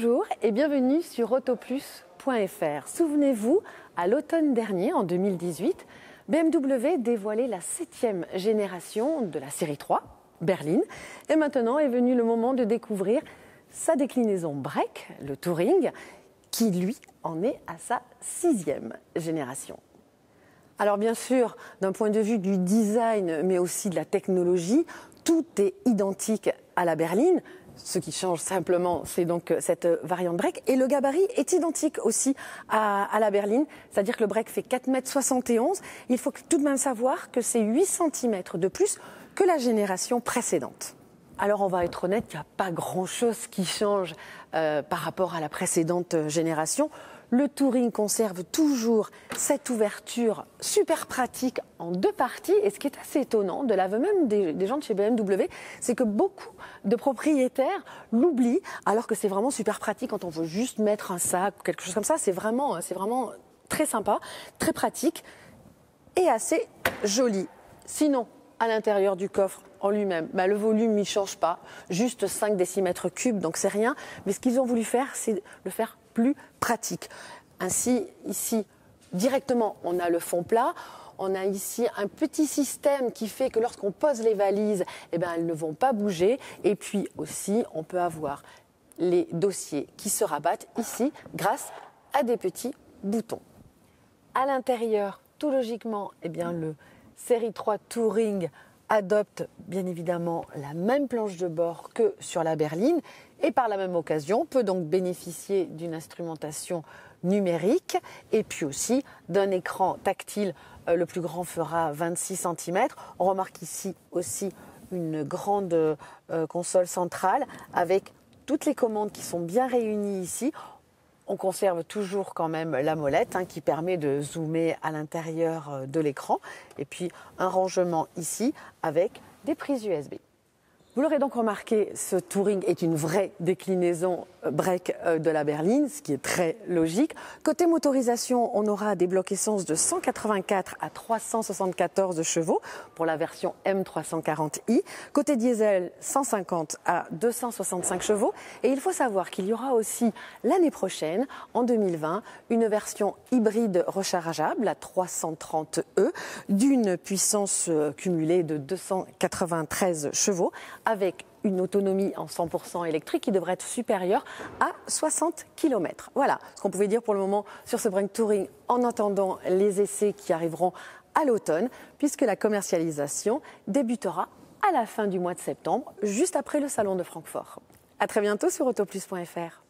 Bonjour et bienvenue sur autoplus.fr. Souvenez-vous, à l'automne dernier, en 2018, BMW dévoilait la 7e génération de la série 3, berline. Et maintenant est venu le moment de découvrir sa déclinaison break, le Touring, qui lui en est à sa 6e génération. Alors bien sûr, d'un point de vue du design, mais aussi de la technologie, tout est identique à la berline. Ce qui change simplement, c'est donc cette variante break. Et le gabarit est identique aussi à la berline, c'est-à-dire que le break fait 4,71 m. Il faut tout de même savoir que c'est 8 cm de plus que la génération précédente. Alors on va être honnête, il n'y a pas grand-chose qui change par rapport à la précédente génération. Le Touring conserve toujours cette ouverture super pratique en deux parties. Et ce qui est assez étonnant, de l'aveu même des gens de chez BMW, c'est que beaucoup de propriétaires l'oublient, alors que c'est vraiment super pratique quand on veut juste mettre un sac ou quelque chose comme ça. C'est vraiment très sympa, très pratique et assez joli. Sinon, à l'intérieur du coffre en lui-même, le volume ne change pas, juste 5 décimètres cubes, donc c'est rien. Mais ce qu'ils ont voulu faire, c'est le faire plus pratique. Ainsi, ici, directement, on a le fond plat. On a ici un petit système qui fait que lorsqu'on pose les valises, elles ne vont pas bouger. Et puis aussi, on peut avoir les dossiers qui se rabattent ici grâce à des petits boutons. À l'intérieur, tout logiquement, le Série 3 Touring adopte bien évidemment la même planche de bord que sur la berline et par la même occasion peut donc bénéficier d'une instrumentation numérique et puis aussi d'un écran tactile. Le plus grand fera 26 cm. On remarque ici aussi une grande console centrale avec toutes les commandes qui sont bien réunies ici. On conserve toujours quand même la molette qui permet de zoomer à l'intérieur de l'écran. Et puis un rangement ici avec des prises USB. Vous l'aurez donc remarqué, ce Touring est une vraie déclinaison break de la berline, ce qui est très logique. Côté motorisation, on aura des blocs essence de 184 à 374 chevaux pour la version M340i. Côté diesel, 150 à 265 chevaux. Et il faut savoir qu'il y aura aussi l'année prochaine, en 2020, une version hybride rechargeable à 330E d'une puissance cumulée de 293 chevaux avec une autonomie en 100% électrique qui devrait être supérieure à 60 km. Voilà ce qu'on pouvait dire pour le moment sur ce break Touring en attendant les essais qui arriveront à l'automne, puisque la commercialisation débutera à la fin du mois de septembre, juste après le salon de Francfort. À très bientôt sur autoplus.fr.